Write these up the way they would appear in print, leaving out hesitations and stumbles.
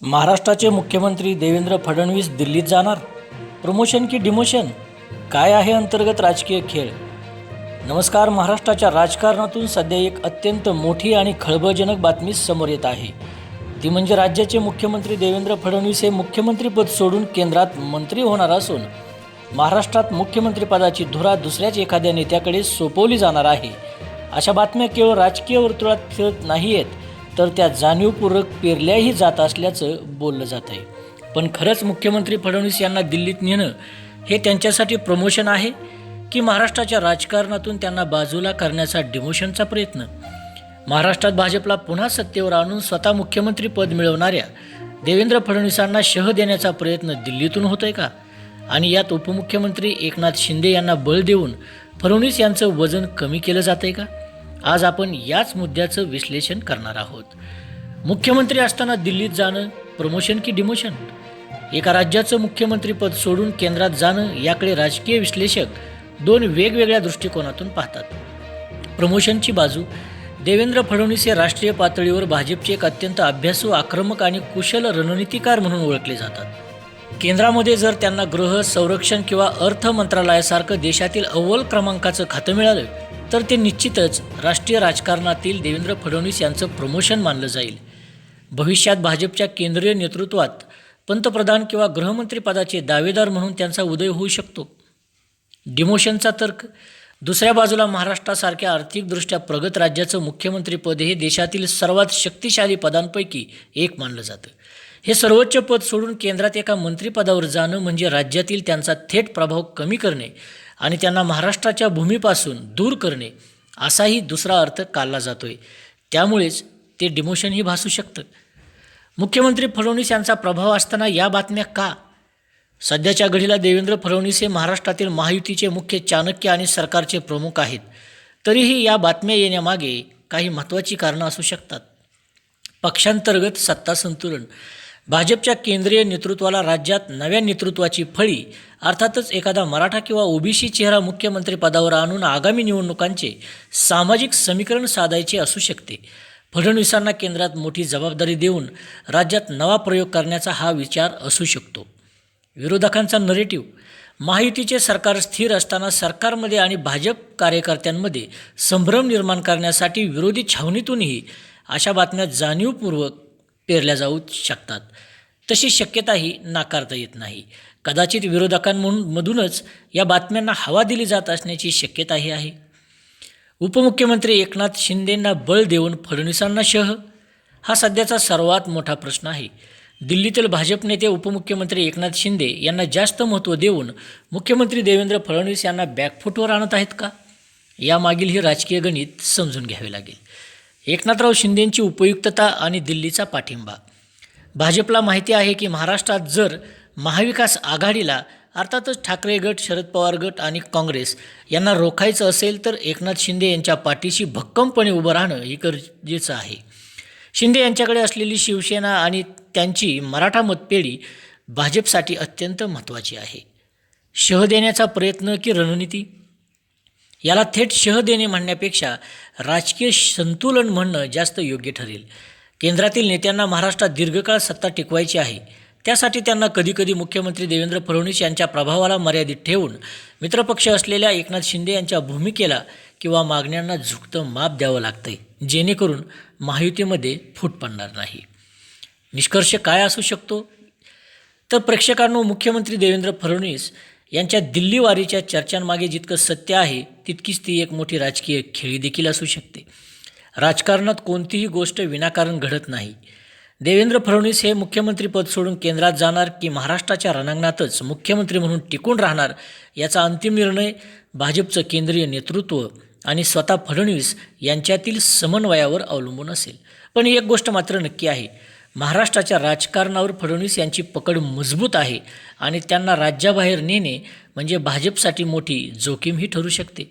महाराष्ट्राचे मुख्यमंत्री देवेंद्र फडणवीस दिल्लीत जाणार. प्रमोशन की डिमोशन? काय आहे अंतर्गत राजकीय खेळ? नमस्कार. महाराष्ट्राच्या राजकारणातून सध्या एक अत्यंत मोठी आणि खळबळजनक बातमी समोर येत आहे. ती म्हणजे राज्याचे मुख्यमंत्री देवेंद्र फडणवीस हे मुख्यमंत्रीपद सोडून केंद्रात मंत्री होणार असून महाराष्ट्रात मुख्यमंत्रीपदाची धुरा दुसऱ्याच एखाद्या नेत्याकडे सोपवली जाणार आहे. अशा बातम्या केवळ राजकीय वर्तुळात फिरत नाही आहेत, तर त्या जाणीवपूर्वक पेरल्याही जात असल्याचं बोललं जात आहे. पण खरंच मुख्यमंत्री फडणवीस यांना दिल्लीत नेणं हे त्यांच्यासाठी प्रमोशन आहे की महाराष्ट्राच्या राजकारणातून त्यांना बाजूला करण्याचा डिमोशनचा प्रयत्न? महाराष्ट्रात भाजपला पुन्हा सत्तेवर आणून स्वतः मुख्यमंत्रीपद मिळवणाऱ्या देवेंद्र फडणवीसांना शह देण्याचा प्रयत्न दिल्लीतून होतोय का? आणि यात उपमुख्यमंत्री एकनाथ शिंदे यांना बळ देऊन फडणवीस यांचं वजन कमी केलं जातंय का? आज आपण याच मुद्द्याचं विश्लेषण करणार आहोत. मुख्यमंत्री असताना दिल्लीत जाणं प्रमोशन की डिमोशन? एका राज्याचं मुख्यमंत्रीपद सोडून केंद्रात जाणं याकडे राजकीय विश्लेषक दोन वेगवेगळ्या दृष्टिकोनातून पाहतात. प्रमोशनची बाजू: देवेंद्र फडणवीस हे राष्ट्रीय पातळीवर भाजपचे एक अत्यंत अभ्यासू, आक्रमक आणि कुशल रणनीतिकार म्हणून ओळखले जातात. केंद्रामध्ये जर त्यांना गृह, संरक्षण किंवा अर्थ मंत्रालयासारखं देशातील अव्वल क्रमांकाचं खातं मिळालं तर ते निश्चितच राष्ट्रीय राजकारणातील देवेंद्र फडणवीस यांचं प्रमोशन मानलं जाईल. भविष्यात भाजपच्या केंद्रीय नेतृत्वात पंतप्रधान किंवा गृहमंत्रीपदाचे दावेदार म्हणून त्यांचा उदय होऊ शकतो. डिमोशनचा तर्क: दुसऱ्या बाजूला महाराष्ट्रासारख्या आर्थिकदृष्ट्या प्रगत राज्याचं मुख्यमंत्रीपद हे देशातील सर्वात शक्तिशाली पदांपैकी एक मानलं जातं. हे सर्वोच्च पद सोडून केंद्रात एका मंत्रिपदावर जाणं म्हणजे राज्यातील त्यांचा थेट प्रभाव कमी करणे आणि त्यांना महाराष्ट्राच्या भूमीपासून दूर करणे असाही दुसरा अर्थ काढला जातोय. त्यामुळेच ते डिमोशनही भासू शकतं. मुख्यमंत्री फडणवीस यांचा प्रभाव असताना या बातम्या का? सध्याच्या घडीला देवेंद्र फडणवीस हे महाराष्ट्रातील महायुतीचे मुख्य चाणक्य आणि सरकारचे प्रमुख आहेत. तरीही या बातम्या येण्यामागे काही महत्त्वाची कारणं असू शकतात. पक्षांतर्गत सत्ता संतुलन: भाजपच्या केंद्रीय नेतृत्वाला राज्यात नव्या नेतृत्वाची फळी, अर्थातच एखादा मराठा किंवा ओबीसी चेहरा मुख्यमंत्रीपदावर आणून आगामी निवडणुकांचे सामाजिक समीकरण साधायचे असू शकते. फडणवीसांना केंद्रात मोठी जबाबदारी देऊन राज्यात नवा प्रयोग करण्याचा हा विचार असू शकतो. विरोधकांचा नरेटिव्ह: महायुतीचे सरकार स्थिर असताना सरकारमध्ये आणि भाजप कार्यकर्त्यांमध्ये संभ्रम निर्माण करण्यासाठी विरोधी छावणीतूनही अशा बातम्या जाणीवपूर्वक पेरल्या जाऊ शकतात. तशी शक्यताही नाकारता येत नाही. कदाचित विरोधकांमधूनच या बातम्यांना हवा दिली जात असण्याची शक्यताही आहे. उपमुख्यमंत्री एकनाथ शिंदेंना बळ देऊन फडणवीसांना शह? हा सध्याचा सर्वात मोठा प्रश्न आहे. दिल्लीतील भाजप नेते उपमुख्यमंत्री एकनाथ शिंदे यांना जास्त महत्त्व देऊन मुख्यमंत्री देवेंद्र फडणवीस यांना बॅकफूटवर आणत आहेत का? यामागील हे राजकीय गणित समजून घ्यावे लागेल. एकनाथराव शिंदेंची उपयुक्तता आणि दिल्लीचा पाठिंबा: भाजपला माहिती आहे की महाराष्ट्रात जर महाविकास आघाडीला, अर्थातच ठाकरे गट, शरद पवार गट आणि काँग्रेस यांना रोखायचं असेल तर एकनाथ शिंदे यांच्या पाठीशी भक्कमपणे उभं राहणं हे गरजेचं आहे. शिंदे यांच्याकडे असलेली शिवसेना आणि त्यांची मराठा मतपेढी भाजपसाठी अत्यंत महत्त्वाची आहे. शह देण्याचा प्रयत्न की रणनीती? याला थेट शह देणे म्हणण्यापेक्षा राजकीय संतुलन म्हणणं जास्त योग्य ठरेल. केंद्रातील नेत्यांना महाराष्ट्रात दीर्घकाळ सत्ता टिकवायची आहे. त्यासाठी त्यांना कधीकधी मुख्यमंत्री देवेंद्र फडणवीस यांच्या प्रभावाला मर्यादित ठेवून मित्रपक्ष असलेल्या एकनाथ शिंदे यांच्या भूमिकेला किंवा मागण्यांना झुकतं माप द्यावं लागतंय, जेणेकरून महायुतीमध्ये फूट पडणार नाही. निष्कर्ष काय असू शकतो? तर प्रेक्षकांनो, मुख्यमंत्री देवेंद्र फडणवीस यांच्या दिल्ली वारीच्या चर्चांमागे जितकं सत्य आहे तितकीच ती एक मोठी राजकीय खेळी देखील असू शकते. राजकारणात कोणतीही गोष्ट विनाकारण घडत नाही. देवेंद्र फडणवीस हे मुख्यमंत्रीपद सोडून केंद्रात जाणार की महाराष्ट्राच्या रणांगणातच मुख्यमंत्री म्हणून टिकून राहणार याचा अंतिम निर्णय भाजपचं केंद्रीय नेतृत्व आणि स्वतः फडणवीस यांच्यातील समन्वयावर अवलंबून असेल. पण एक गोष्ट मात्र नक्की आहे: महाराष्ट्राच्या राजकारणावर फडणवीस यांची पकड मजबूत आहे आणि त्यांना राज्याबाहेर नेणे म्हणजे भाजपसाठी मोठी जोखीमही ठरू शकते.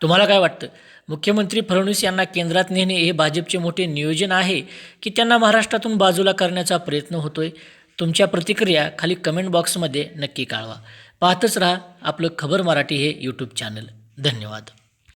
तुम्हाला काय वाटतं? मुख्यमंत्री फडणवीस यांना केंद्रात नेणे हे भाजपचे मोठे नियोजन आहे की त्यांना महाराष्ट्रातून बाजूला करण्याचा प्रयत्न होतोय? तुमच्या प्रतिक्रिया खाली कमेंट बॉक्समध्ये नक्की कळवा. पाहतच राहा आपलं खबर मराठी हे यूट्यूब चॅनल. धन्यवाद.